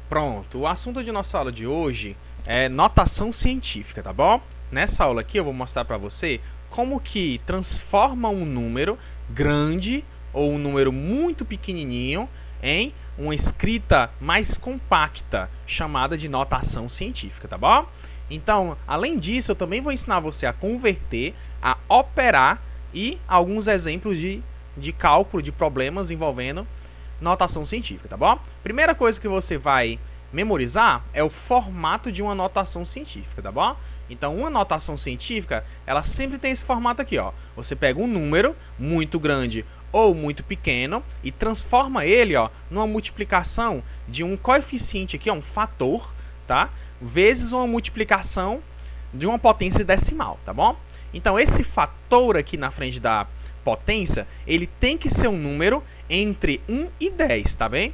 Pronto, o assunto de nossa aula de hoje é notação científica, tá bom? Nessa aula aqui eu vou mostrar para você como que transforma um número grande ou um número muito pequenininho em uma escrita mais compacta, chamada de notação científica, tá bom? Então, além disso, eu também vou ensinar você a converter, a operar e alguns exemplos de cálculo de problemas envolvendo notação científica, tá bom? Primeira coisa que você vai memorizar é o formato de uma notação científica, tá bom? Então, uma notação científica, ela sempre tem esse formato aqui, ó. Você pega um número muito grande ou muito pequeno e transforma ele, ó, numa multiplicação de um coeficiente aqui, ó, um fator, tá? Vezes uma multiplicação de uma potência decimal, tá bom? Então, esse fator aqui na frente da potência, ele tem que ser um número entre 1 e 10, tá bem?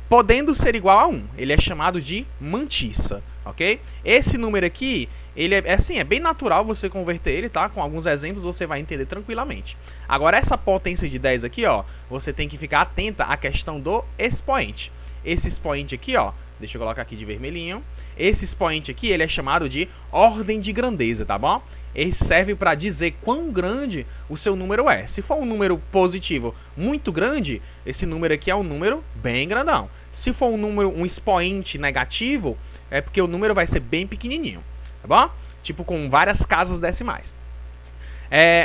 Podendo ser igual a 1. Ele é chamado de mantissa, ok? Esse número aqui, ele é bem natural você converter ele, tá? Com alguns exemplos você vai entender tranquilamente. Agora, essa potência de 10 aqui, ó, você tem que ficar atenta à questão do expoente. Esse expoente aqui, ó, deixa eu colocar aqui de vermelhinho. Esse expoente aqui, ele é chamado de ordem de grandeza, tá bom? Ele serve para dizer quão grande o seu número é. Se for um número positivo muito grande, esse número aqui é um número bem grandão. Se for um expoente negativo, é porque o número vai ser bem pequenininho, tá bom? Tipo com várias casas decimais.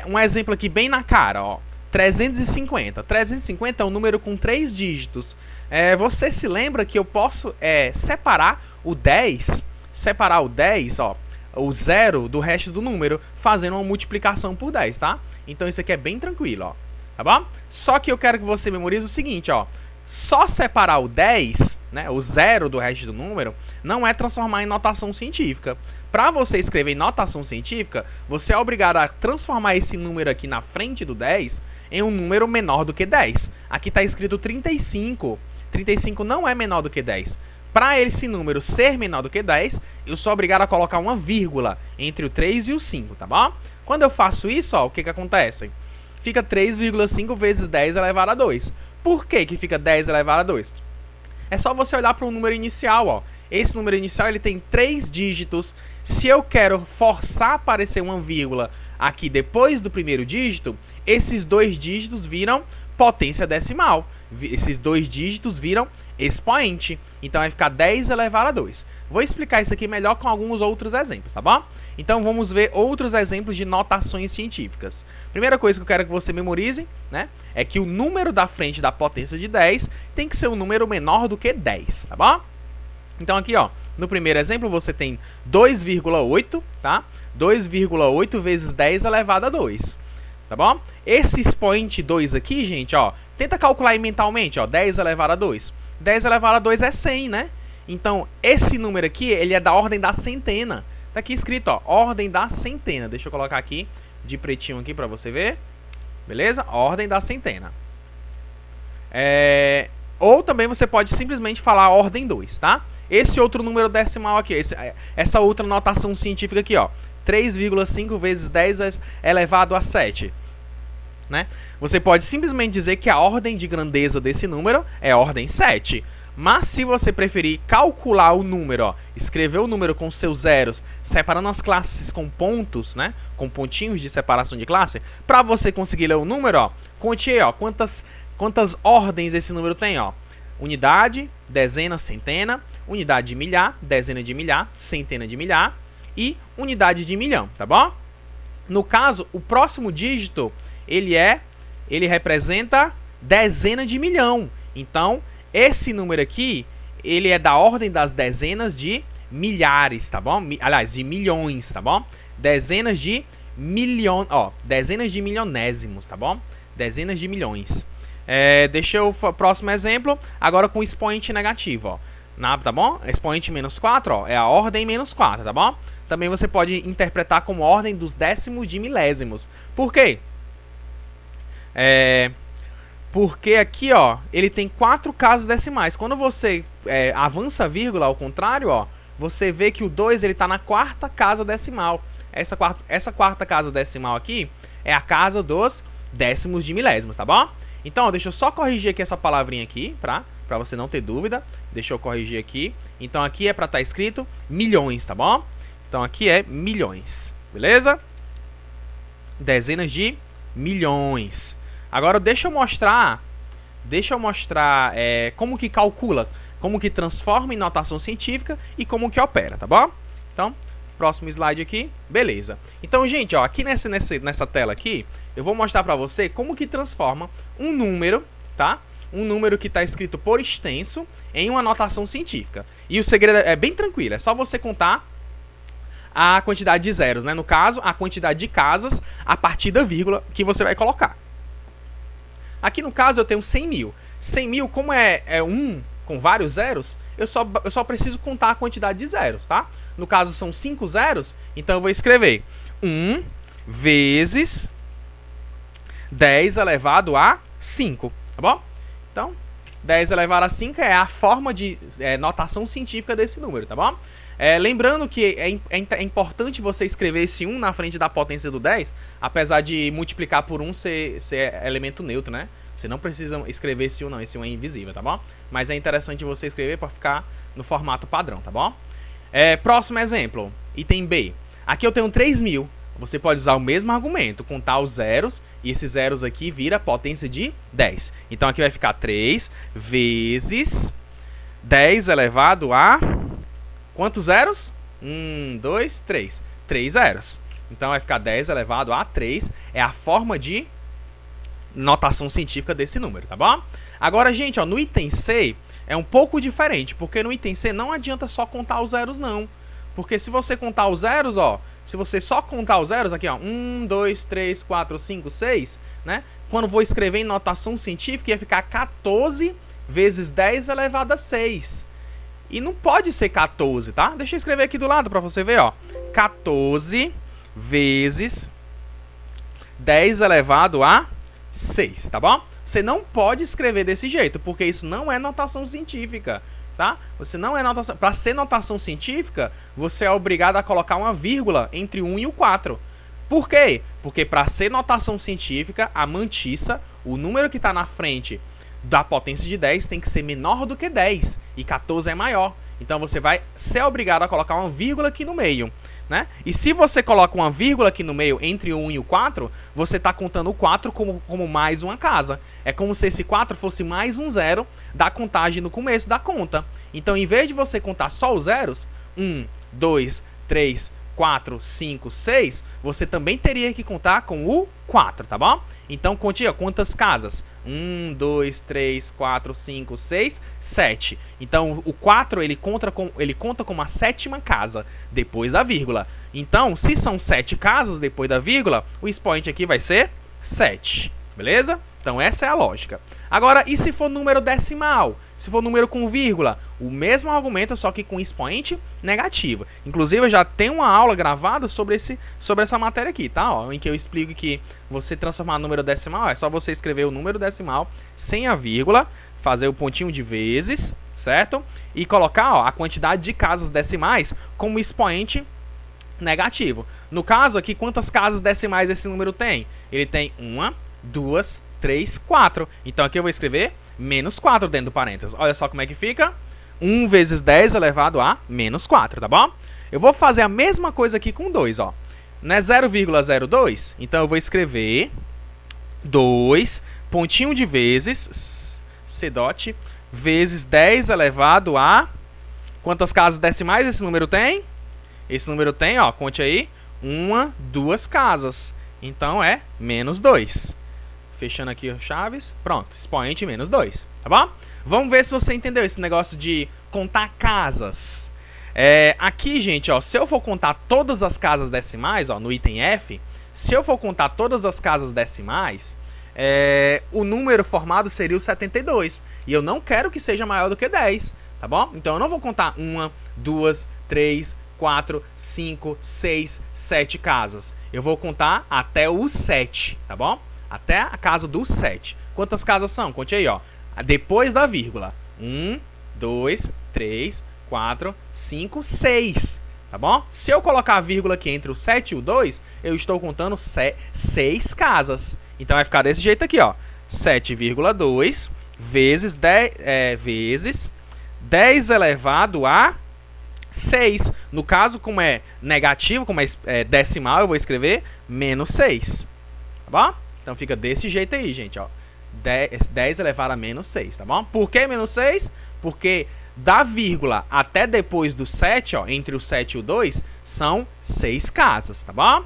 Um exemplo aqui bem na cara, ó. 350. 350 é um número com 3 dígitos. Você se lembra que eu posso separar o 10, ó, o 0 do resto do número, fazendo uma multiplicação por 10, tá? Então isso aqui é bem tranquilo, ó. Tá bom? Só que eu quero que você memorize o seguinte, ó. Só separar o 10, né, o 0 do resto do número, não é transformar em notação científica. Para você escrever em notação científica, você é obrigado a transformar esse número aqui na frente do 10 em um número menor do que 10. Aqui está escrito 35. 35 não é menor do que 10. Para esse número ser menor do que 10, eu sou obrigado a colocar uma vírgula entre o 3 e o 5, tá bom? Quando eu faço isso, ó, o que acontece? Fica 3,5 vezes 10 elevado a 2. Por que fica 10 elevado a 2? É só você olhar para o número inicial, ó. Esse número inicial ele tem 3 dígitos. Se eu quero forçar a aparecer uma vírgula aqui depois do primeiro dígito, esses 2 dígitos viram potência decimal. Esses 2 dígitos viram expoente. Então vai ficar 10 elevado a 2. Vou explicar isso aqui melhor com alguns outros exemplos, tá bom? Então vamos ver outros exemplos de notações científicas. Primeira coisa que eu quero que você memorize, né, é que o número da frente da potência de 10 tem que ser um número menor do que 10, tá bom? Então aqui, ó, no primeiro exemplo você tem 2,8, tá? 2,8 vezes 10 elevado a 2. Tá bom? Esse expoente 2 aqui, gente, ó, tenta calcular aí mentalmente, ó, 10 elevado a 2. 10 elevado a 2 é 100, né? Então, esse número aqui, ele é da ordem da centena. Tá aqui escrito, ó, ordem da centena. Deixa eu colocar aqui de pretinho aqui pra você ver. Beleza? Ordem da centena. Ou também você pode simplesmente falar ordem 2, tá? Esse outro número decimal aqui, essa outra notação científica aqui, ó. 3,5 vezes 10 elevado a 7. Né? Você pode simplesmente dizer que a ordem de grandeza desse número é ordem 7. Mas se você preferir calcular o número, ó, escrever o número com seus zeros, separando as classes com pontos, né, com pontinhos de separação de classe, para você conseguir ler o número, ó, conte aí, ó, quantas ordens esse número tem, ó. Unidade, dezena, centena, unidade de milhar, dezena de milhar, centena de milhar e unidade de milhão, tá bom? No caso, o próximo dígito, ele representa dezena de milhão. Então, esse número aqui, ele é da ordem das dezenas de milhares, tá bom? Aliás, de milhões, tá bom? Dezenas de dezenas de milionésimos, tá bom? Dezenas de milhões. Deixa eu próximo exemplo, agora com expoente negativo, ó. Tá bom? Expoente menos 4, ó, é a ordem menos 4, tá bom? Também você pode interpretar como ordem dos décimos de milésimos. Por quê? Porque aqui, ó, ele tem 4 casas decimais. Quando você avança a vírgula ao contrário, ó, você vê que o 2 ele tá na 4ª casa decimal. Essa quarta casa decimal aqui é a casa dos décimos de milésimos, tá bom? Então, ó, deixa eu só corrigir aqui essa palavrinha aqui, pra Para você não ter dúvida. Deixa eu corrigir aqui. Então aqui é para estar escrito milhões, tá bom? Então aqui é milhões, beleza? Dezenas de milhões. Agora deixa eu mostrar como que calcula, como que transforma em notação científica e como que opera, tá bom? Então, próximo slide aqui, beleza. Então, gente, ó, aqui nessa tela aqui, eu vou mostrar para você como que transforma um número, tá? Um número que está escrito por extenso em uma notação científica. E o segredo é bem tranquilo, é só você contar a quantidade de zeros, né? No caso, a quantidade de casas a partir da vírgula que você vai colocar. Aqui no caso eu tenho 100 mil. 100 mil, como é um com vários zeros, eu só preciso contar a quantidade de zeros, tá? No caso são 5 zeros, então eu vou escrever 1 vezes 10 elevado a 5, tá bom? Então, 10 elevado a 5 é a forma de notação científica desse número, tá bom? Lembrando que é importante você escrever esse 1 na frente da potência do 10, apesar de multiplicar por 1 ser elemento neutro, né? Você não precisa escrever esse 1 não, esse 1 é invisível, tá bom? Mas é interessante você escrever para ficar no formato padrão, tá bom? Próximo exemplo, item B. Aqui eu tenho 3 mil. Você pode usar o mesmo argumento, contar os zeros, e esses zeros aqui vira potência de 10. Então aqui vai ficar 3 vezes 10 elevado a... Quantos zeros? 1, 2, 3. 3 zeros. Então vai ficar 10 elevado a 3. É a forma de notação científica desse número, tá bom? Agora, gente, ó, no item C é um pouco diferente, porque no item C não adianta só contar os zeros, não. Porque se você contar os zeros, ó, se você só contar os zeros aqui, ó, 1, 2, 3, 4, 5, 6, né? Quando vou escrever em notação científica, ia ficar 14 vezes 10 elevado a 6. E não pode ser 14, tá? Deixa eu escrever aqui do lado pra você ver, ó. 14 vezes 10 elevado a 6, tá bom? Você não pode escrever desse jeito, porque isso não é notação científica, tá? Você não é notação... Para ser notação científica, você é obrigado a colocar uma vírgula entre o 1 e o 4. Por quê? Porque para ser notação científica, a mantissa, o número que está na frente da potência de 10 tem que ser menor do que 10 e 14 é maior. Então você vai ser obrigado a colocar uma vírgula aqui no meio, né? E se você coloca uma vírgula aqui no meio entre o 1 e o 4, você está contando o 4 como mais uma casa. É como se esse 4 fosse mais um zero da contagem no começo da conta. Então, em vez de você contar só os zeros, 1, 2, 3, 4, 5, 6, você também teria que contar com o 4, tá bom? Então, conte aí, ó, quantas casas? 1, 2, 3, 4, 5, 6, 7. Então, o 4 ele conta como a sétima casa, depois da vírgula. Então, se são 7 casas depois da vírgula, o expoente aqui vai ser 7, beleza? Então, essa é a lógica. Agora, e se for número decimal? Se for número com vírgula, o mesmo argumento, só que com expoente negativo. Inclusive, eu já tenho uma aula gravada sobre essa matéria aqui, tá? Ó, em que eu explico que você transformar número decimal é só você escrever o número decimal sem a vírgula, fazer o pontinho de vezes, certo? E colocar, ó, a quantidade de casas decimais como expoente negativo. No caso aqui, quantas casas decimais esse número tem? Ele tem 1, 2, 3, 4. Então aqui eu vou escrever menos 4 dentro do parênteses. Olha só como é que fica. 1 vezes 10 elevado a menos 4, tá bom? Eu vou fazer a mesma coisa aqui com 2, ó. Não é 0,02? Então eu vou escrever 2, pontinho de vezes, C dot, vezes 10 elevado a... Quantas casas decimais esse número tem? Esse número tem, ó, conte aí, 1, 2 casas. Então é menos 2. Fechando aqui as chaves, pronto, expoente menos 2, tá bom? Vamos ver se você entendeu esse negócio de contar casas. Aqui, gente, ó, se eu for contar todas as casas decimais, ó, no item F, se eu for contar todas as casas decimais, o número formado seria o 72. E eu não quero que seja maior do que 10, tá bom? Então eu não vou contar 1, 2, 3, 4, 5, 6, 7 casas. Eu vou contar até o 7, tá bom? Até a casa do 7. Quantas casas são? Conte aí, ó. Depois da vírgula. 1, 2, 3, 4, 5, 6. Tá bom? Se eu colocar a vírgula aqui entre o 7 e o 2, eu estou contando 6 casas. Então vai ficar desse jeito aqui, ó. 7,2 vezes 10 elevado a 6. No caso, como é negativo, como é decimal, eu vou escrever menos 6. Tá bom? Então fica desse jeito aí, gente, ó. 10 elevado a menos 6, tá bom? Por que menos 6? Porque da vírgula até depois do 7, ó, entre o 7 e o 2, são 6 casas, tá bom?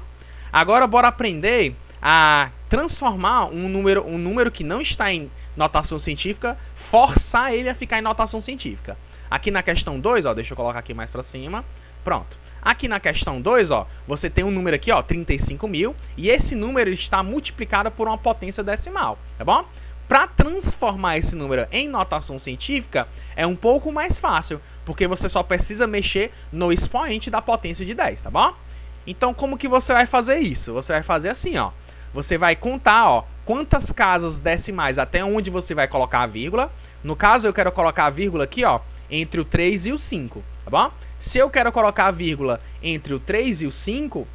Agora bora aprender a transformar um número que não está em notação científica, forçar ele a ficar em notação científica. Aqui na questão 2, ó, deixa eu colocar aqui mais pra cima. Pronto. Aqui na questão 2, ó, você tem um número aqui, ó, 35.000, e esse número está multiplicado por uma potência decimal, tá bom? Para transformar esse número em notação científica, é um pouco mais fácil, porque você só precisa mexer no expoente da potência de 10, tá bom? Então, como que você vai fazer isso? Você vai fazer assim, ó. Você vai contar, ó, quantas casas decimais até onde você vai colocar a vírgula. No caso, eu quero colocar a vírgula aqui, ó, entre o 3 e o 5, tá bom? Se eu quero colocar a vírgula entre o 3 e o 5,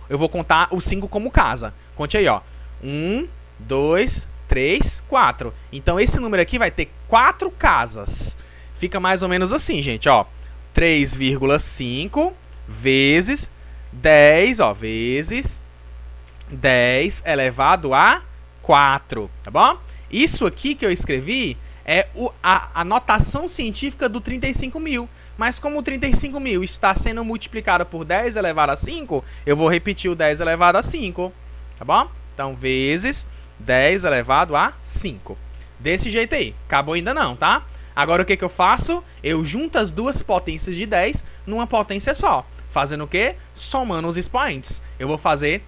eu vou contar o 5 como casa. Conte aí, ó. 1, 2, 3, 4. Então, esse número aqui vai ter 4 casas. Fica mais ou menos assim, gente, ó. 3,5 vezes 10, ó, vezes 10 elevado a 4, tá bom? Isso aqui que eu escrevi é a notação científica do 35.000. Mas como o 35.000 está sendo multiplicado por 10 elevado a 5, eu vou repetir o 10 elevado a 5, tá bom? Então, vezes 10 elevado a 5. Desse jeito aí. Acabou ainda não, tá? Agora, o que eu faço? Eu junto as duas potências de 10 numa potência só. Fazendo o quê? Somando os expoentes. Eu vou fazer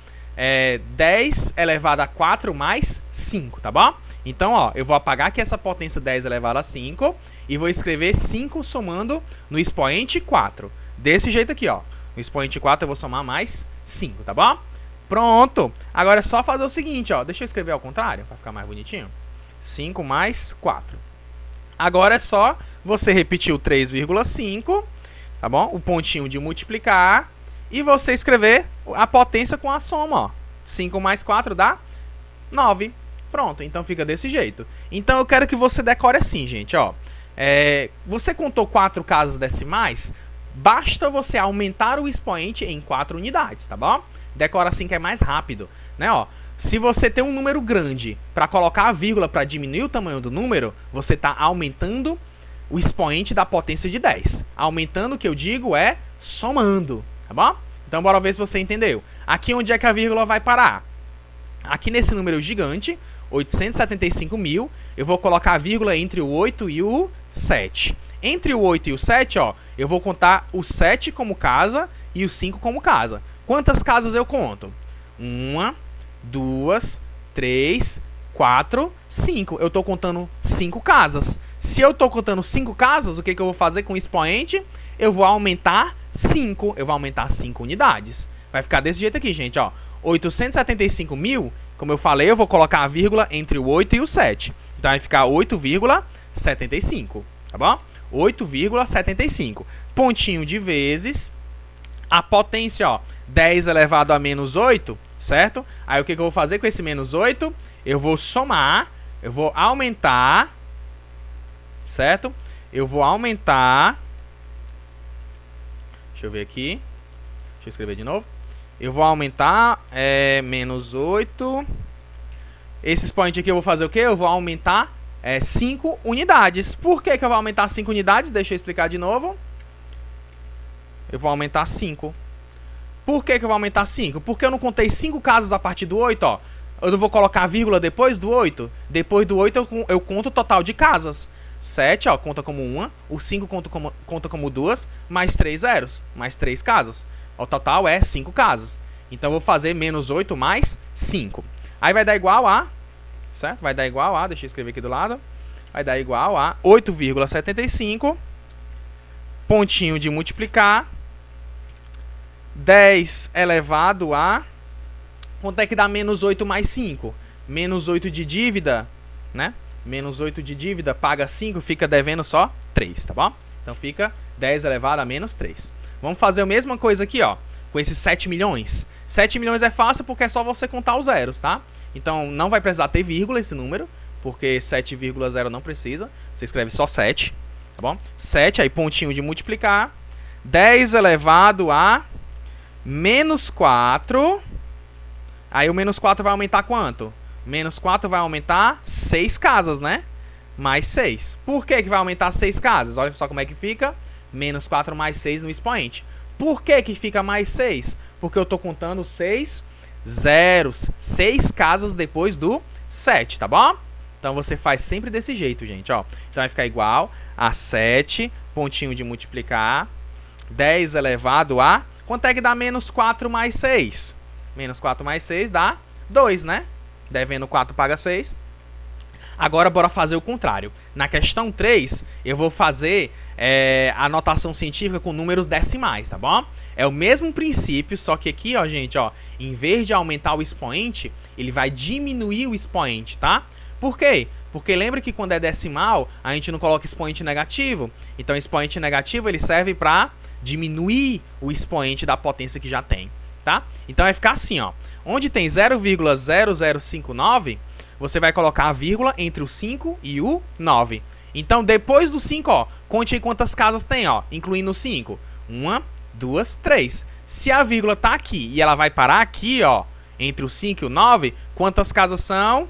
10 elevado a 4 mais 5, tá bom? Então, ó, eu vou apagar aqui essa potência 10 elevado a 5 e vou escrever 5 somando no expoente 4. Desse jeito aqui, ó. No expoente 4 eu vou somar mais 5, tá bom? Pronto! Agora é só fazer o seguinte, ó. Deixa eu escrever ao contrário, para ficar mais bonitinho. 5 mais 4. Agora é só você repetir o 3,5, tá bom? O pontinho de multiplicar e você escrever a potência com a soma, ó. 5 mais 4 dá 9. Pronto, então fica desse jeito. Então eu quero que você decore assim, gente, ó. Você contou 4 casas decimais, basta você aumentar o expoente em 4 unidades, tá bom? Decora assim que é mais rápido, né, ó. Se você tem um número grande para colocar a vírgula para diminuir o tamanho do número, você está aumentando o expoente da potência de 10. Aumentando, o que eu digo, é somando, tá bom? Então bora ver se você entendeu. Aqui onde é que a vírgula vai parar? Aqui nesse número gigante, 875.000, eu vou colocar a vírgula entre o 8 e o 7. Entre o 8 e o 7, ó, eu vou contar o 7 como casa e o 5 como casa. Quantas casas eu conto? 1, 2, 3, 4, 5. Eu estou contando 5 casas. Se eu estou contando 5 casas, o que eu vou fazer com o expoente? Eu vou aumentar 5. Eu vou aumentar 5 unidades. Vai ficar desse jeito aqui, gente, ó. 875.000, como eu falei, eu vou colocar a vírgula entre o 8 e o 7. Então vai ficar 8,75, tá bom? 8,75. Pontinho de vezes. A potência, ó, 10 elevado a menos 8, certo? Aí o que eu vou fazer com esse menos 8? Eu vou somar, eu vou aumentar, certo? Eu vou aumentar. Deixa eu ver aqui. Deixa eu escrever de novo. Eu vou aumentar menos 8. Esse expoente aqui eu vou fazer o quê? Eu vou aumentar 5 unidades. Por que eu vou aumentar 5 unidades? Deixa eu explicar de novo. Eu vou aumentar 5. Por que eu vou aumentar 5? Porque eu não contei 5 casas a partir do 8, ó. Eu não vou colocar vírgula depois do 8. Depois do 8 eu conto o total de casas. 7, ó, conta como 1. O 5 conta como 2. Mais 3 zeros. Mais 3 casas. O total é 5 casas. Então eu vou fazer menos 8 mais 5. Aí vai dar igual a... Certo? Vai dar igual a... Deixa eu escrever aqui do lado. Vai dar igual a 8,75. Pontinho de multiplicar. 10 elevado a... Quanto é que dá menos 8 mais 5? Menos 8 de dívida, né? Menos 8 de dívida, paga 5, fica devendo só 3, tá bom? Então fica 10 elevado a menos 3. Vamos fazer a mesma coisa aqui, ó, com esses 7 milhões. 7 milhões é fácil porque é só você contar os zeros, tá? Então não vai precisar ter vírgula esse número, porque 7,0 não precisa. Você escreve só 7, tá bom? 7, aí pontinho de multiplicar. 10 elevado a menos 4. Aí o menos 4 vai aumentar quanto? Menos 4 vai aumentar 6 casas, né? Mais 6. Por que vai aumentar 6 casas? Olha só como é que fica. Menos 4 mais 6 no expoente. Por que fica mais 6? Porque eu estou contando 6 zeros. 6 casas depois do 7, tá bom? Então você faz sempre desse jeito, gente, ó. Então vai ficar igual a 7, pontinho de multiplicar. 10 elevado a... Quanto é que dá menos 4 mais 6? Menos 4 mais 6 dá 2, né? Devendo 4 paga 6. Agora, bora fazer o contrário. Na questão 3, eu vou fazer a notação científica com números decimais, tá bom? É o mesmo princípio, só que aqui, ó, gente, ó, em vez de aumentar o expoente, ele vai diminuir o expoente, tá? Por quê? Porque lembra que quando é decimal, a gente não coloca expoente negativo. Então, expoente negativo, ele serve para diminuir o expoente da potência que já tem, tá? Então, vai ficar assim, ó. Onde tem 0,0059, você vai colocar a vírgula entre o 5 e o 9. Então, depois do 5, ó, conte aí quantas casas tem, ó, incluindo o 5. 1, 2, 3. Se a vírgula tá aqui e ela vai parar aqui, ó, entre o 5 e o 9, quantas casas são?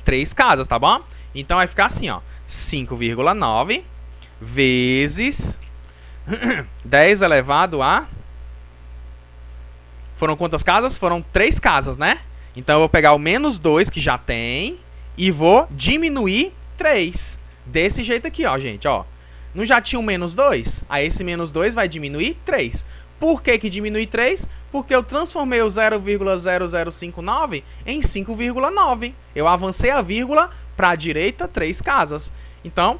3 casas, tá bom? Então, vai ficar assim, ó, 5,9 vezes 10 elevado a... Foram quantas casas? Foram 3 casas, né? Então, eu vou pegar o menos 2, que já tem, e vou diminuir 3. Desse jeito aqui, ó, gente, ó. Não já tinha um menos 2? Aí, esse menos 2 vai diminuir 3. Por que que diminui 3? Porque eu transformei o 0,0059 em 5,9. Eu avancei a vírgula para a direita 3 casas. Então,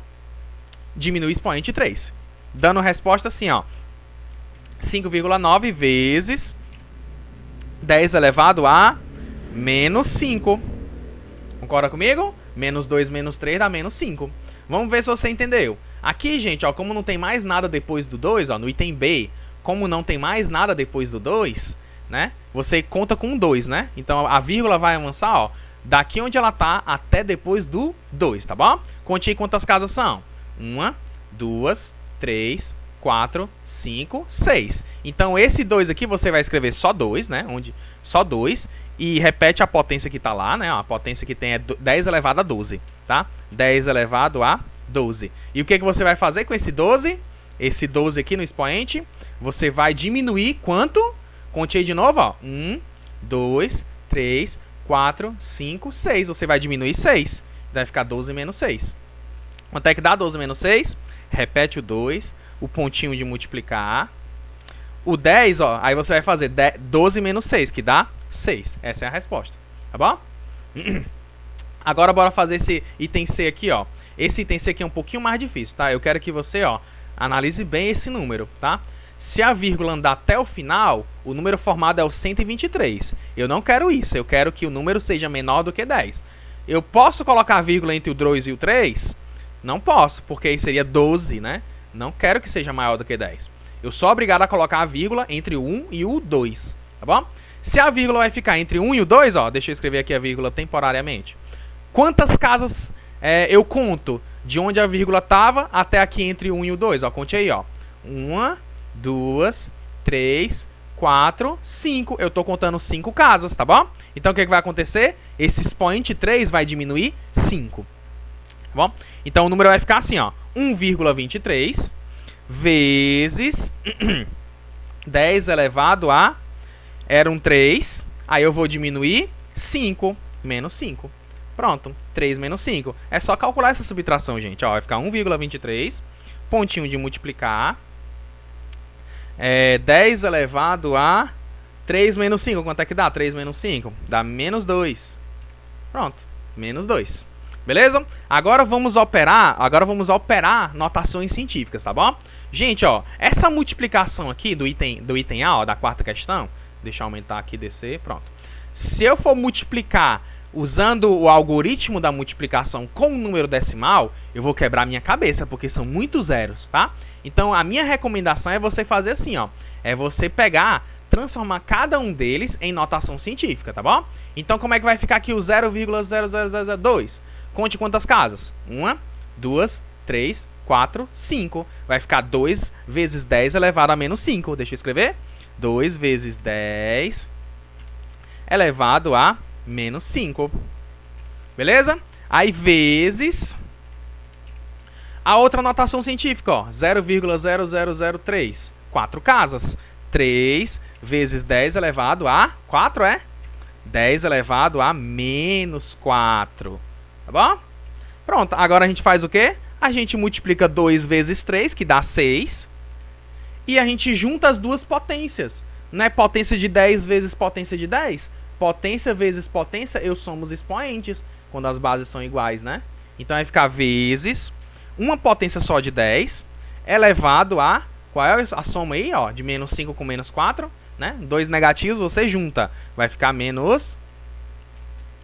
diminui o expoente 3. Dando resposta assim, ó. 5,9 vezes 10 elevado a menos 5. Concorda comigo? Menos 2 menos 3 dá menos 5. Vamos ver se você entendeu. Aqui, gente, ó, como não tem mais nada depois do 2, ó, no item B, como não tem mais nada depois do 2, né? Você conta com 2, né? Então a vírgula vai avançar, ó, daqui onde ela tá até depois do 2, tá bom? Conte aí quantas casas são. 1, 2, 3, 4, 5, 6. Então esse 2 aqui você vai escrever só 2, né? Onde só 2 e repete a potência que tá lá, né? A potência que tem é 10 elevado a 12, tá? 10 elevado a 12. E o que você vai fazer com esse 12? Esse 12 aqui no expoente, você vai diminuir quanto? Conte aí de novo, ó. 1, 2, 3, 4, 5, 6. Você vai diminuir 6. Vai ficar 12 menos 6. Quanto é que dá 12 menos 6? Repete o 2, o pontinho de multiplicar. O 10, ó, aí você vai fazer 12 menos 6, que dá 6. Essa é a resposta, tá bom? Agora bora fazer esse item C aqui, ó. Esse item C aqui é um pouquinho mais difícil, tá? Eu quero que você, ó, analise bem esse número, tá? Se a vírgula andar até o final, o número formado é o 123. Eu não quero isso, eu quero que o número seja menor do que 10. Eu posso colocar a vírgula entre o 2 e o 3? Não posso, porque aí seria 12, né? Não quero que seja maior do que 10. Eu sou obrigado a colocar a vírgula entre o 1 e o 2, tá bom? Se a vírgula vai ficar entre o 1 e o 2, ó, deixa eu escrever aqui a vírgula temporariamente. Quantas casas eu conto de onde a vírgula estava até aqui entre o 1 e o 2? Ó, conte aí, ó. 1, 2, 3, 4, 5. Eu estou contando 5 casas, tá bom? Então, o que vai acontecer? Esse expoente 3 vai diminuir 5. Tá bom? Então, o número vai ficar assim, ó. 1,23 vezes 10 elevado a... Eram 3. Aí eu vou diminuir 5 menos 5. Pronto. 3 menos 5. É só calcular essa subtração, gente. Ó, vai ficar 1,23. Pontinho de multiplicar. 10 elevado a 3 menos 5. Quanto é que dá? 3 menos 5. Dá menos 2. Pronto. Menos 2. Beleza? Agora vamos operar notações científicas, tá bom? Gente, ó, essa multiplicação aqui do item A, ó, da quarta questão, deixa eu aumentar aqui e descer, pronto. Se eu for multiplicar usando o algoritmo da multiplicação com um número decimal, eu vou quebrar minha cabeça, porque são muitos zeros, tá? Então, a minha recomendação é você fazer assim, ó. É você transformar cada um deles em notação científica, tá bom? Então, como é que vai ficar aqui o 0,0002? Conte quantas casas. 1, 2, 3, 4, 5. Vai ficar 2 vezes 10 elevado a menos 5. Deixa eu escrever. 2 vezes 10 elevado a menos 5. Beleza? Aí vezes a outra notação científica, ó, 0,0003. 4 casas. 3 vezes 10 elevado a 4, é? 10 elevado a menos 4. Tá bom? Pronto, agora a gente faz o quê? A gente multiplica 2 vezes 3, que dá 6. E a gente junta as duas potências. Não é potência de 10 vezes potência de 10? Potência vezes potência, eu somo os expoentes, quando as bases são iguais, né? Então vai ficar vezes uma potência só de 10, elevado a... Qual é a soma aí, ó? De menos 5 com menos 4, né? 2 negativos você junta. Vai ficar menos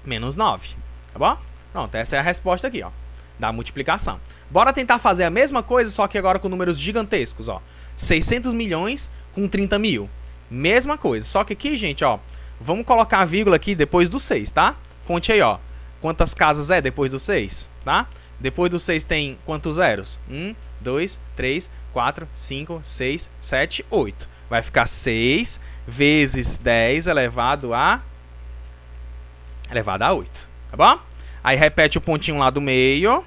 9, tá bom? Pronto, essa é a resposta aqui, ó, da multiplicação. Bora tentar fazer a mesma coisa, só que agora com números gigantescos, ó. 600 milhões com 30 mil. Mesma coisa, só que aqui, gente, ó, vamos colocar a vírgula aqui depois do 6, tá? Conte aí, ó. Quantas casas é depois do 6, tá? Depois do 6 tem quantos zeros? 1, 2, 3, 4, 5, 6, 7, 8. Vai ficar 6 vezes 10 elevado a 8, tá bom? Aí repete o pontinho lá do meio.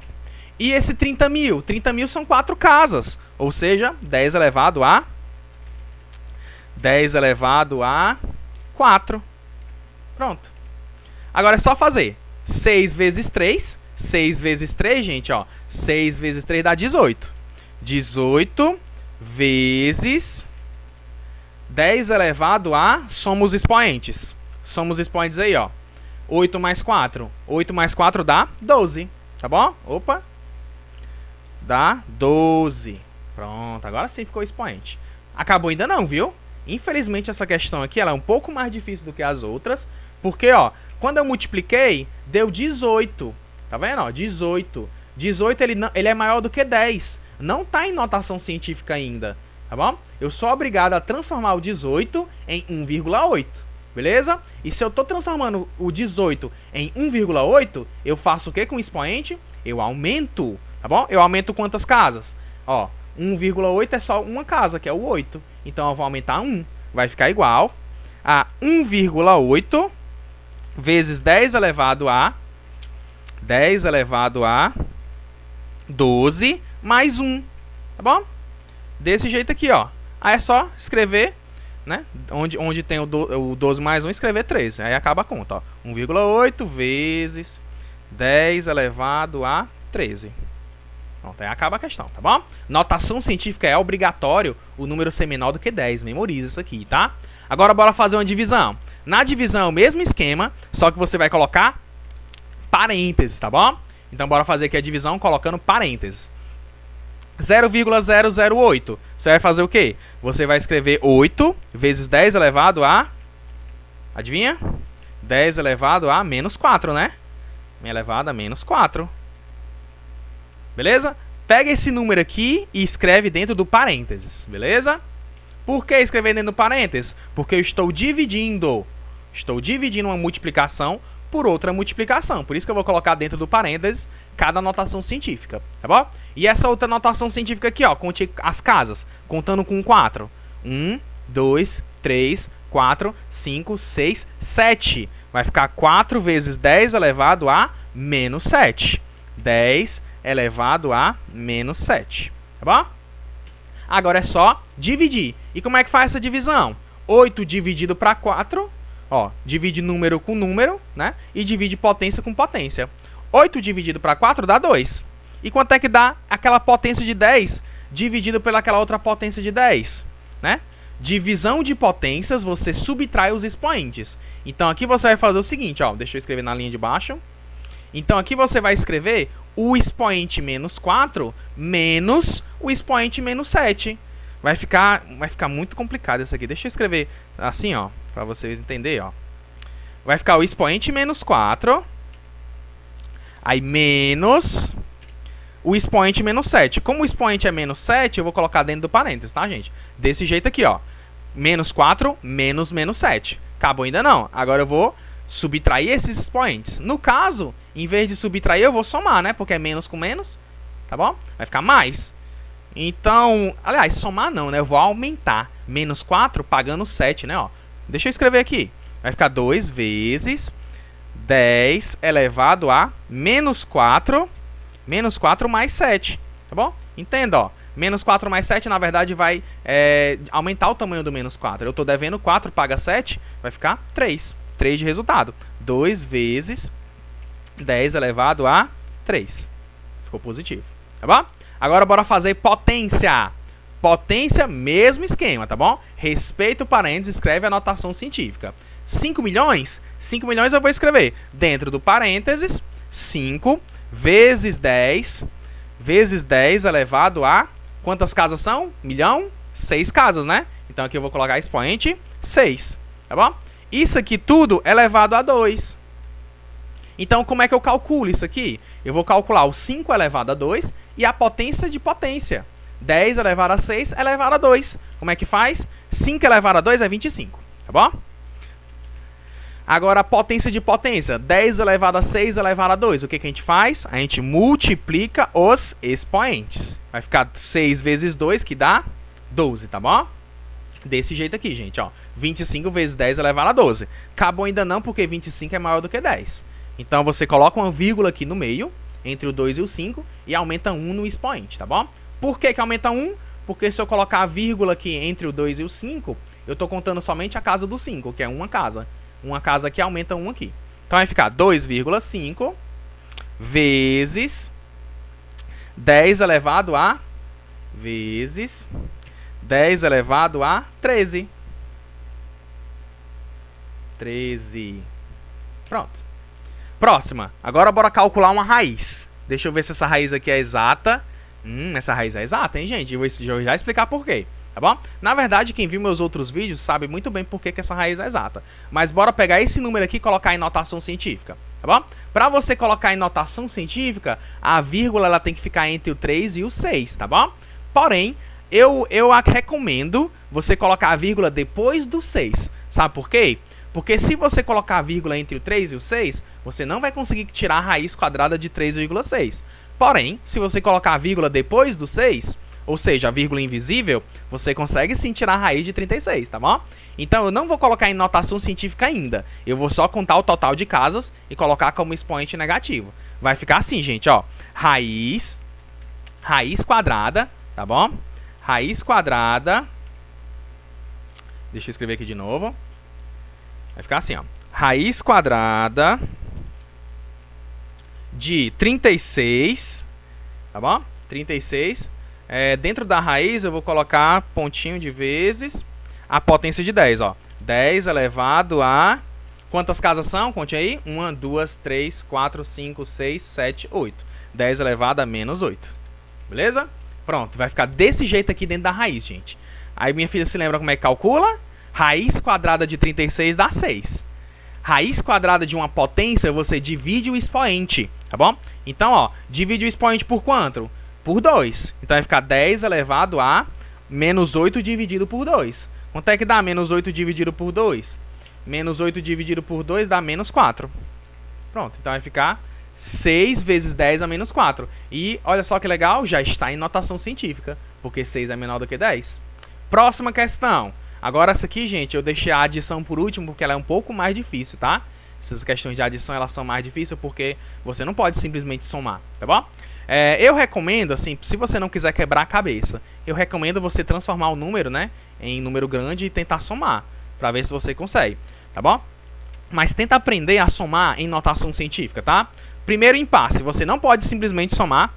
E esse 30 mil? 30 mil são 4 casas. Ou seja, 10 elevado a 4. Pronto. Agora é só fazer 6 vezes 3. 6 vezes 3, gente, ó. 6 vezes 3 dá 18. 18 vezes 10 elevado a... Soma os expoentes. Soma os expoentes aí, ó. 8 mais 4. 8 mais 4 dá 12. Tá bom? Opa. Dá 12. Pronto, agora sim ficou o expoente. Acabou ainda não, viu? Infelizmente essa questão aqui ela é um pouco mais difícil do que as outras. Porque, ó, quando eu multipliquei, deu 18. Tá vendo, ó? 18. 18 ele é maior do que 10. Não tá em notação científica ainda. Tá bom? Eu sou obrigado a transformar o 18 em 1,8. Beleza? E se eu tô transformando o 18 em 1,8, eu faço o que com o expoente? Eu aumento. Tá bom? Eu aumento quantas casas? Ó, 1,8 é só uma casa, que é o 8. Então eu vou aumentar 1. Vai ficar igual a 1,8 vezes 10 elevado a 12 mais 1. Tá bom? Desse jeito aqui, ó. Aí é só escrever, né? Onde tem o 12 mais 1, escrever 13. Aí acaba a conta, ó. 1,8 vezes 10 elevado a 13. Pronto, aí acaba a questão, tá bom? Notação científica é obrigatório o número ser menor do que 10. Memoriza isso aqui, tá? Agora bora fazer uma divisão. Na divisão é o mesmo esquema, só que você vai colocar parênteses, tá bom? Então bora fazer aqui a divisão colocando parênteses. 0,008. Você vai fazer o quê? Você vai escrever 8 vezes 10 elevado a... Adivinha? 10 elevado a menos 4, né? Elevado a menos 4. Beleza? Pega esse número aqui e escreve dentro do parênteses. Beleza? Por que escrever dentro do parênteses? Porque eu estou dividindo. Estou dividindo uma multiplicação por outra multiplicação. Por isso que eu vou colocar dentro do parênteses cada notação científica, tá bom? E essa outra notação científica aqui, ó, conte as casas, contando com 4. 1, 2, 3, 4, 5, 6, 7. Vai ficar 4 vezes 10 elevado a menos 7. 10 elevado a menos 7, tá bom? Agora é só dividir. E como é que faz essa divisão? 8 dividido para 4... Ó, divide número com número, né? E divide potência com potência. 8 dividido para 4 dá 2. E quanto é que dá aquela potência de 10 dividido pelaquela outra potência de 10? Né? Divisão de potências, você subtrai os expoentes. Então aqui você vai fazer o seguinte, ó. Deixa eu escrever na linha de baixo. Então aqui você vai escrever o expoente menos 4 menos o expoente menos 7. Vai ficar muito complicado isso aqui. Deixa eu escrever assim, ó, para vocês entenderem, ó. Vai ficar o expoente menos 4, aí menos o expoente menos 7. Como o expoente é menos 7, eu vou colocar dentro do parênteses, tá, gente? Desse jeito aqui, ó. Menos 4 menos menos 7. Acabou ainda não. Agora eu vou subtrair esses expoentes. No caso, em vez de subtrair, eu vou somar, né? Porque é menos com menos, tá bom? Vai ficar mais. Então, aliás, somar não, né? Eu vou aumentar. Menos 4 pagando 7, né? Ó, deixa eu escrever aqui. Vai ficar 2 vezes 10 elevado a menos 4 mais 7, tá bom? Entenda, ó. Menos 4 mais 7, na verdade, vai aumentar o tamanho do menos 4. Eu estou devendo 4, paga 7, vai ficar 3. 3 de resultado. 2 vezes 10 elevado a 3. Ficou positivo, tá bom? Agora, bora fazer potência. Potência, mesmo esquema, tá bom? Respeita o parênteses, escreve a notação científica. 5 milhões? 5 milhões eu vou escrever dentro do parênteses, 5 vezes 10 elevado a... Quantas casas são? Milhão? 6 casas, né? Então aqui eu vou colocar expoente 6, tá bom? Isso aqui tudo elevado a 2. Então como é que eu calculo isso aqui? Eu vou calcular o 5 elevado a 2 e a potência de potência. 10 elevado a 6 elevado a 2. Como é que faz? 5 elevado a 2 é 25, tá bom? Agora a potência de potência. 10 elevado a 6 elevado a 2. O que a gente faz? A gente multiplica os expoentes. Vai ficar 6 vezes 2, que dá 12, tá bom? Desse jeito aqui, gente, ó. 25 vezes 10 elevado a 12. Acabou ainda não, porque 25 é maior do que 10. Então você coloca uma vírgula aqui no meio, entre o 2 e o 5, e aumenta 1 no expoente, tá bom? Por que aumenta 1? Porque se eu colocar a vírgula aqui entre o 2 e o 5, eu estou contando somente a casa do 5, que é uma casa. Uma casa aqui aumenta 1 aqui. Então vai ficar 2,5 vezes 10 elevado a 13. 13. Pronto. Próxima. Agora bora calcular uma raiz. Deixa eu ver se essa raiz aqui é exata. Essa raiz é exata, hein, gente? Eu vou já explicar por quê. Tá bom? Na verdade, quem viu meus outros vídeos sabe muito bem por que essa raiz é exata. Mas bora pegar esse número aqui e colocar em notação científica, tá bom? Para você colocar em notação científica, a vírgula ela tem que ficar entre o 3 e o 6, tá bom? Porém, eu recomendo você colocar a vírgula depois do 6. Sabe por quê? Porque se você colocar a vírgula entre o 3 e o 6, você não vai conseguir tirar a raiz quadrada de 3,6. Porém, se você colocar a vírgula depois do 6... ou seja, a vírgula invisível, você consegue sim tirar a raiz de 36, tá bom? Então eu não vou colocar em notação científica ainda. Eu vou só contar o total de casas e colocar como expoente negativo. Vai ficar assim, gente, ó. Raiz quadrada, tá bom? Raiz quadrada. Deixa eu escrever aqui de novo. Vai ficar assim, ó. Raiz quadrada de 36, tá bom? 36. Dentro da raiz eu vou colocar pontinho de vezes a potência de 10, ó. 10 elevado a... Quantas casas são? Conte aí. 1, 2, 3, 4, 5, 6, 7, 8. 10 elevado a menos 8. Beleza? Pronto, vai ficar desse jeito aqui dentro da raiz, gente. Aí minha filha se lembra como é que calcula? Raiz quadrada de 36 dá 6. Raiz quadrada de uma potência, você divide o expoente, tá bom? Então, ó, divide o expoente por quanto? Por 2. Então vai ficar 10 elevado a menos 8 dividido por 2. Quanto é que dá menos 8 dividido por 2? Menos 8 dividido por 2 dá menos 4. Pronto, então vai ficar 6 vezes 10 a menos 4. E olha só que legal, já está em notação científica, porque 6 é menor do que 10. Próxima questão. Agora essa aqui, gente, eu deixei a adição por último, porque ela é um pouco mais difícil, tá? Essas questões de adição, elas são mais difíceis, porque você não pode simplesmente somar, tá bom? Eu recomendo, assim, se você não quiser quebrar a cabeça, eu recomendo você transformar o número, né, em número grande e tentar somar, para ver se você consegue, tá bom? Mas tenta aprender a somar em notação científica, tá? Primeiro impasse, você não pode simplesmente somar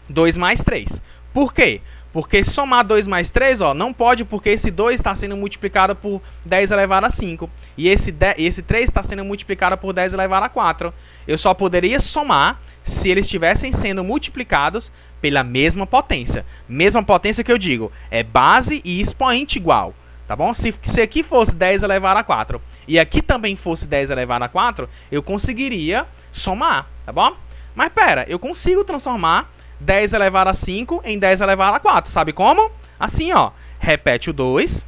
2 mais 3. Por quê? Porque somar 2 mais 3, ó, não pode, porque esse 2 está sendo multiplicado por 10 elevado a 5. E esse 3 está sendo multiplicado por 10 elevado a 4. Eu só poderia somar se eles estivessem sendo multiplicados pela mesma potência. Mesma potência que eu digo, é base e expoente igual, tá bom? Se aqui fosse 10 elevado a 4 e aqui também fosse 10 elevado a 4, eu conseguiria somar, tá bom? Mas pera, eu consigo transformar 10 elevado a 5 em 10 elevado a 4, sabe como? Assim, ó, repete o 2,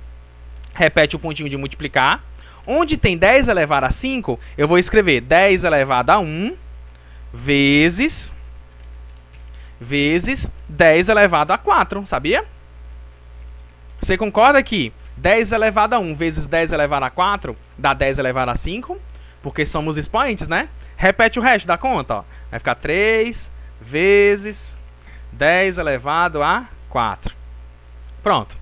repete o pontinho de multiplicar, Onde tem 10 elevado a 5, eu vou escrever 10 elevado a 1 vezes 10 elevado a 4, sabia? Você concorda que 10 elevado a 1 vezes 10 elevado a 4 dá 10 elevado a 5? Porque somos expoentes, né? Repete o resto da conta, ó. Vai ficar 3 vezes 10 elevado a 4. Pronto.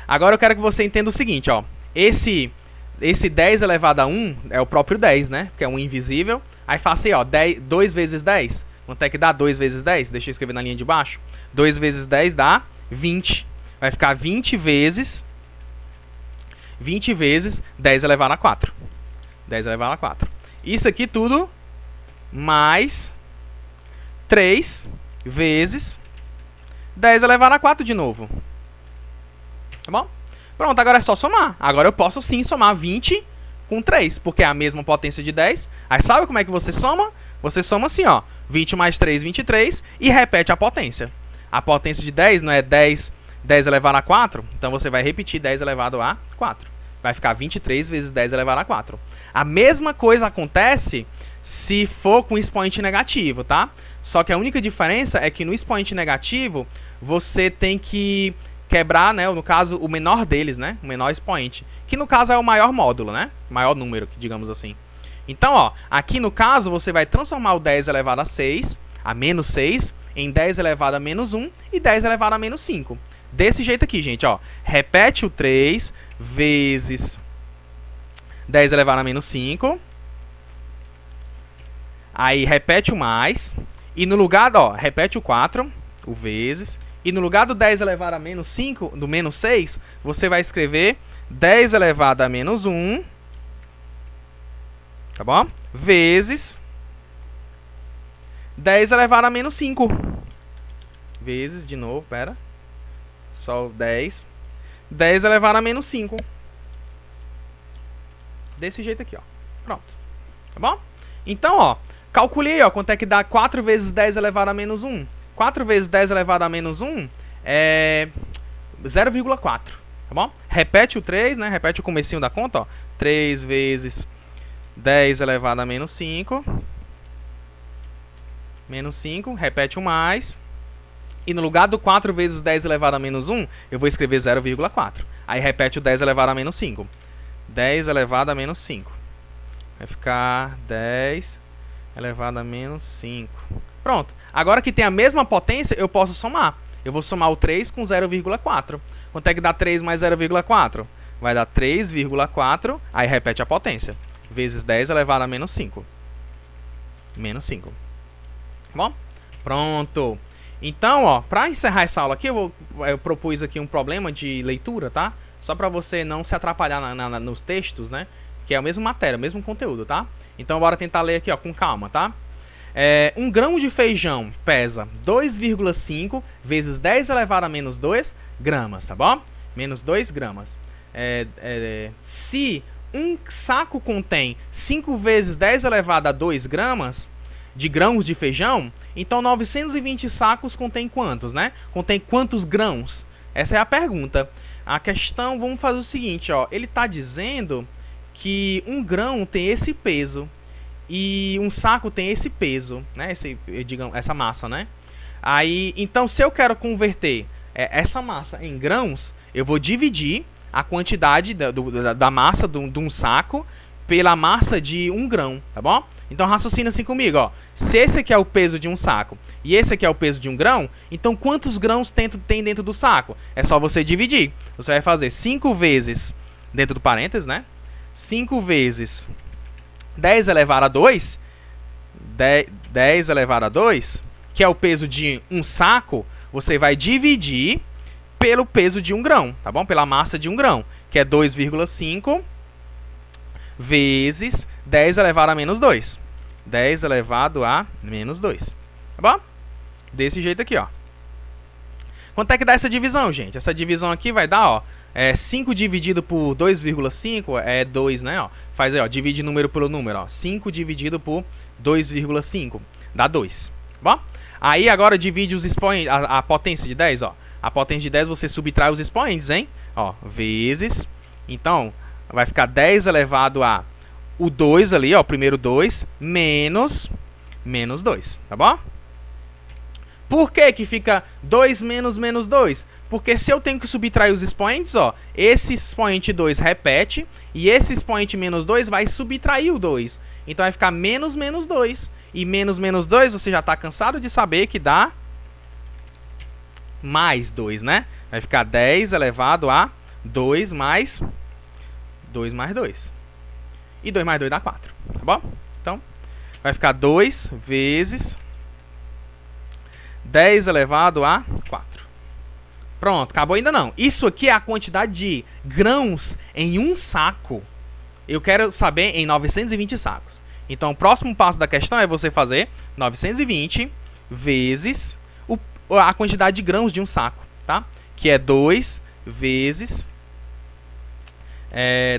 Agora eu quero que você entenda o seguinte, ó. Esse 10 elevado a 1 é o próprio 10, né? Que é um invisível. Aí faça aí, ó. 2 vezes 10. Quanto é que dá 2 vezes 10? Deixa eu escrever na linha de baixo. 2 vezes 10 dá 20. Vai ficar 20 vezes 10 elevado a 4. 10 elevado a 4. Isso aqui tudo mais 3 vezes 10 elevado a 4 de novo. Tá bom? Pronto, agora é só somar. Agora eu posso sim somar 20 com 3, porque é a mesma potência de 10. Aí sabe como é que você soma? Você soma assim, ó. 20 mais 3, 23, e repete a potência. A potência de 10 não é 10 elevado a 4? Então você vai repetir 10 elevado a 4. Vai ficar 23 vezes 10 elevado a 4. A mesma coisa acontece se for com expoente negativo, tá? Só que a única diferença é que no expoente negativo, você tem que quebrar, né, no caso, o menor deles, né, o menor expoente, que no caso é o maior módulo, né, maior número, digamos assim. Então, ó, aqui no caso, você vai transformar o 10 elevado a 6, a menos 6, em 10 elevado a menos 1 e 10 elevado a menos 5. Desse jeito aqui, gente, ó, repete o 3 vezes 10 elevado a menos 5, aí repete o mais, e no lugar, ó, repete o 4, o vezes, e no lugar do 10 elevado a menos 5, do menos 6, você vai escrever 10 elevado a menos 1, tá bom? Vezes 10 elevado a menos 5. Vezes, de novo, pera. Só o 10. 10 elevado a menos 5. Desse jeito aqui, ó. Pronto. Tá bom? Então, ó, calculei, ó, quanto é que dá 4 vezes 10 elevado a menos 1. 4 vezes 10 elevado a menos 1 é 0,4, tá bom? Repete o 3, né? Repete o comecinho da conta, ó. 3 vezes 10 elevado a menos 5. Menos 5, repete o mais. E no lugar do 4 vezes 10 elevado a menos 1, eu vou escrever 0,4. Aí repete o 10 elevado a menos 5. 10 elevado a menos 5. Vai ficar 10 elevado a menos 5. Pronto. Agora que tem a mesma potência, eu posso somar. Eu vou somar o 3 com 0,4. Quanto é que dá 3 mais 0,4? Vai dar 3,4, aí repete a potência. Vezes 10 elevado a menos 5. Menos 5. Tá bom? Pronto. Então, ó, para encerrar essa aula aqui, eu propus aqui um problema de leitura, tá? Só para você não se atrapalhar nos textos, né? Que é a mesma matéria, o mesmo conteúdo, tá? Então, bora tentar ler aqui, ó, com calma, tá? Um grão de feijão pesa 2,5 vezes 10 elevado a menos 2 gramas, tá bom? Menos 2 gramas. Se um saco contém 5 vezes 10 elevado a 2 gramas de grãos de feijão, então 920 sacos contém quantos, né? Contém quantos grãos? Essa é a pergunta. A questão, vamos fazer o seguinte, ó. Ele está dizendo que um grão tem esse peso e um saco tem esse peso, né? Digamos, essa massa, né? Aí, então, se eu quero converter essa massa em grãos, eu vou dividir a quantidade da massa de um saco pela massa de um grão, tá bom? Então, raciocina assim comigo, ó. Se esse aqui é o peso de um saco e esse aqui é o peso de um grão, então quantos grãos tem dentro do saco? É só você dividir. Você vai fazer 5 vezes, dentro do parênteses, né? 5 vezes 10 elevado a 2, 10 elevado a 2, que é o peso de um saco, você vai dividir pelo peso de um grão, tá bom? Pela massa de um grão, que é 2,5 vezes 10 elevado a menos 2. 10 elevado a menos 2, tá bom? Desse jeito aqui, ó. Quanto é que dá essa divisão, gente? Essa divisão aqui vai dar, ó, 5 dividido por 2,5 é 2, né? Ó. Faz aí, ó, divide número pelo número, ó. 5 dividido por 2,5 dá 2, tá bom? Aí agora divide os expoentes, a potência de 10, ó. A potência de 10 você subtrai os expoentes, hein? Ó, vezes. Então, vai ficar 10 elevado a o 2 ali, ó, o primeiro 2, menos 2, tá bom? Por que que fica 2 menos menos 2? Porque se eu tenho que subtrair os expoentes, ó, esse expoente 2 repete, e esse expoente menos 2 vai subtrair o 2. Então vai ficar menos menos 2. E menos menos 2, você já está cansado de saber que dá mais 2, né? Vai ficar 10 elevado a 2 mais 2 mais 2. E 2 mais 2 dá 4, tá bom? Então, vai ficar 2 vezes 10 elevado a 4. Pronto, acabou ainda não. Isso aqui é a quantidade de grãos em um saco. Eu quero saber em 920 sacos. Então, o próximo passo da questão é você fazer 920 vezes a quantidade de grãos de um saco, tá? Que é 2 vezes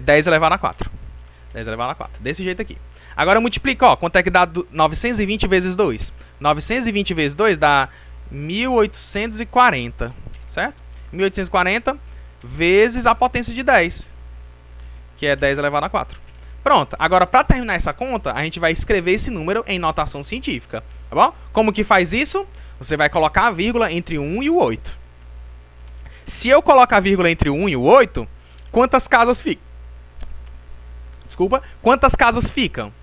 10 elevado a 4. 10 elevado a 4. Desse jeito aqui. Agora multiplica, ó. Quanto é que dá 920 vezes 2? 920 vezes 2 dá 1840, certo? 1840 vezes a potência de 10, que é 10 elevado a 4. Pronto. Agora, para terminar essa conta, a gente vai escrever esse número em notação científica, tá bom? Como que faz isso? Você vai colocar a vírgula entre o 1 e o 8. Se eu colocar a vírgula entre o 1 e o 8, quantas casas ficam? Desculpa. Quantas casas ficam?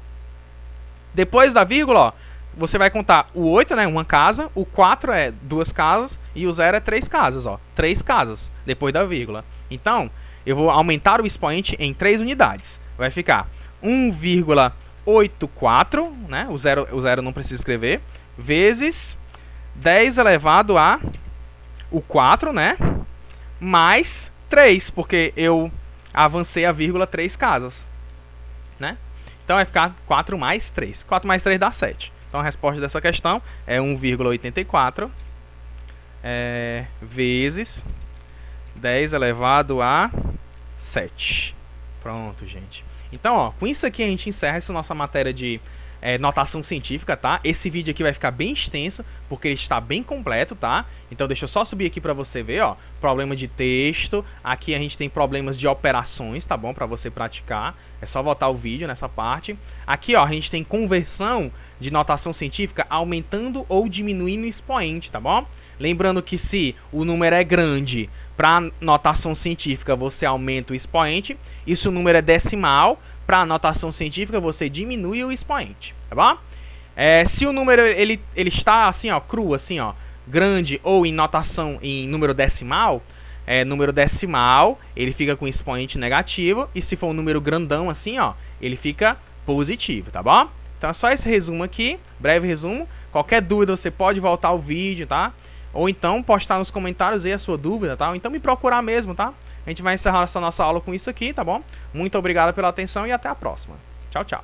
Depois da vírgula, ó, você vai contar o 8, né, uma casa, o 4 é 2 casas e o 0 é 3 casas, ó. 3 casas depois da vírgula. Então, eu vou aumentar o expoente em 3 unidades. Vai ficar 1,84, né? O zero não precisa escrever, vezes 10 elevado a o 4, né? Mais 3, porque eu avancei a vírgula 3 casas, né? Então vai ficar 4 mais 3. 4 mais 3 dá 7. Então a resposta dessa questão é 1,84 vezes 10 elevado a 7. Pronto, gente. Então, ó, com isso aqui a gente encerra essa nossa matéria de notação científica, tá? Esse vídeo aqui vai ficar bem extenso, porque ele está bem completo, tá? Então deixa eu só subir aqui pra você ver, ó. Problema de texto. Aqui a gente tem problemas de operações, tá bom? Pra você praticar. É só voltar o vídeo nessa parte. Aqui, ó, a gente tem conversão de notação científica aumentando ou diminuindo o expoente, tá bom? Lembrando que se o número é grande, para notação científica você aumenta o expoente. E se o número é decimal, para notação científica você diminui o expoente, tá bom? Se o número ele está assim, ó, cru, assim, ó, grande ou em notação em número decimal, ele fica com expoente negativo, e se for um número grandão assim, ó, ele fica positivo, tá bom? Então é só esse resumo aqui, breve resumo. Qualquer dúvida você pode voltar ao vídeo, tá? Ou então postar nos comentários aí a sua dúvida, tá? Ou então me procurar mesmo, tá? A gente vai encerrar essa nossa aula com isso aqui, tá bom? Muito obrigado pela atenção e até a próxima. Tchau, tchau.